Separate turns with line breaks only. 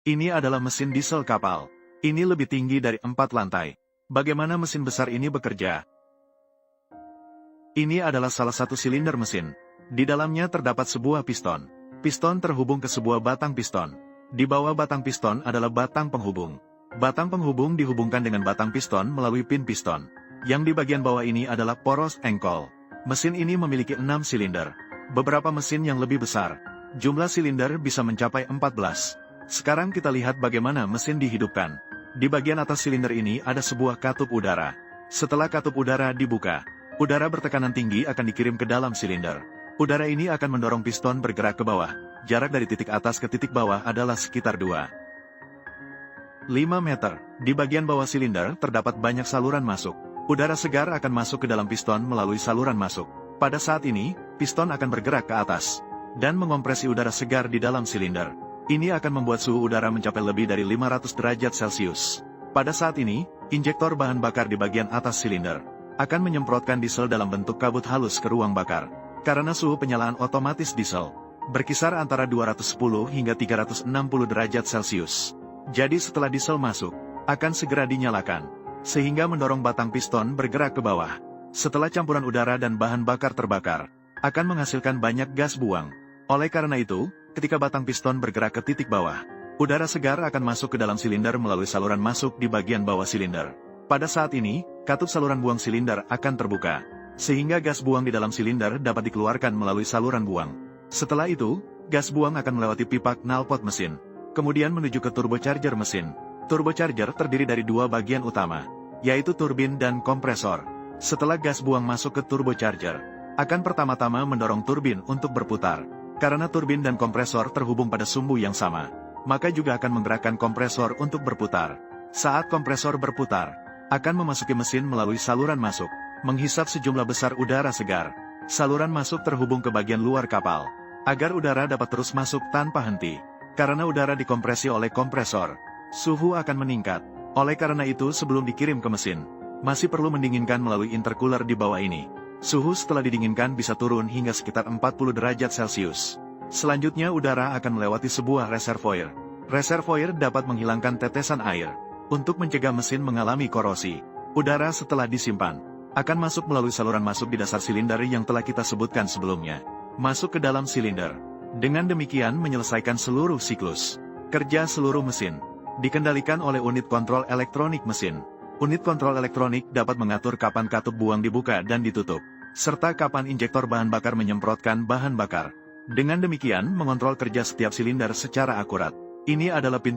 Ini adalah mesin diesel kapal. Ini lebih tinggi dari 4 lantai. Bagaimana mesin besar ini bekerja? Ini adalah salah satu silinder mesin. Di dalamnya terdapat sebuah piston. Piston terhubung ke sebuah batang piston. Di bawah batang piston adalah batang penghubung. Batang penghubung dihubungkan dengan batang piston melalui pin piston. Yang di bagian bawah ini adalah poros engkol. Mesin ini memiliki 6 silinder. Beberapa mesin yang lebih besar. Jumlah silinder bisa mencapai 14. Sekarang kita lihat bagaimana mesin dihidupkan. Di bagian atas silinder ini ada sebuah katup udara. Setelah katup udara dibuka, udara bertekanan tinggi akan dikirim ke dalam silinder. Udara ini akan mendorong piston bergerak ke bawah. Jarak dari titik atas ke titik bawah adalah sekitar 2,5 meter. Di bagian bawah silinder terdapat banyak saluran masuk. Udara segar akan masuk ke dalam piston melalui saluran masuk. Pada saat ini, piston akan bergerak ke atas dan mengompresi udara segar di dalam silinder. Ini akan membuat suhu udara mencapai lebih dari 500 derajat Celcius. Pada saat ini, injektor bahan bakar di bagian atas silinder akan menyemprotkan diesel dalam bentuk kabut halus ke ruang bakar. Karena suhu penyalaan otomatis diesel berkisar antara 210 hingga 360 derajat Celcius. Jadi setelah diesel masuk, akan segera dinyalakan, sehingga mendorong batang piston bergerak ke bawah. Setelah campuran udara dan bahan bakar terbakar, akan menghasilkan banyak gas buang. Oleh karena itu, ketika batang piston bergerak ke titik bawah, udara segar akan masuk ke dalam silinder melalui saluran masuk di bagian bawah silinder. Pada saat ini, katup saluran buang silinder akan terbuka, sehingga gas buang di dalam silinder dapat dikeluarkan melalui saluran buang. Setelah itu, gas buang akan melewati pipa knalpot mesin, kemudian menuju ke turbocharger mesin. Turbocharger terdiri dari 2 bagian utama, yaitu turbin dan kompresor. Setelah gas buang masuk ke turbocharger, akan pertama-tama mendorong turbin untuk berputar. Karena turbin dan kompresor terhubung pada sumbu yang sama, maka juga akan menggerakkan kompresor untuk berputar. Saat kompresor berputar, akan memasuki mesin melalui saluran masuk, menghisap sejumlah besar udara segar. Saluran masuk terhubung ke bagian luar kapal, agar udara dapat terus masuk tanpa henti. Karena udara dikompresi oleh kompresor, suhu akan meningkat. Oleh karena itu sebelum dikirim ke mesin, masih perlu mendinginkan melalui intercooler di bawah ini. Suhu setelah didinginkan bisa turun hingga sekitar 40 derajat Celcius. Selanjutnya udara akan melewati sebuah reservoir. Reservoir dapat menghilangkan tetesan air, untuk mencegah mesin mengalami korosi. Udara setelah disimpan, akan masuk melalui saluran masuk di dasar silinder yang telah kita sebutkan sebelumnya. Masuk ke dalam silinder. Dengan demikian menyelesaikan seluruh siklus kerja seluruh mesin. Dikendalikan oleh unit kontrol elektronik mesin. Unit kontrol elektronik dapat mengatur kapan katup buang dibuka dan ditutup, serta kapan injektor bahan bakar menyemprotkan bahan bakar. Dengan demikian mengontrol kerja setiap silinder secara akurat. Ini adalah pintu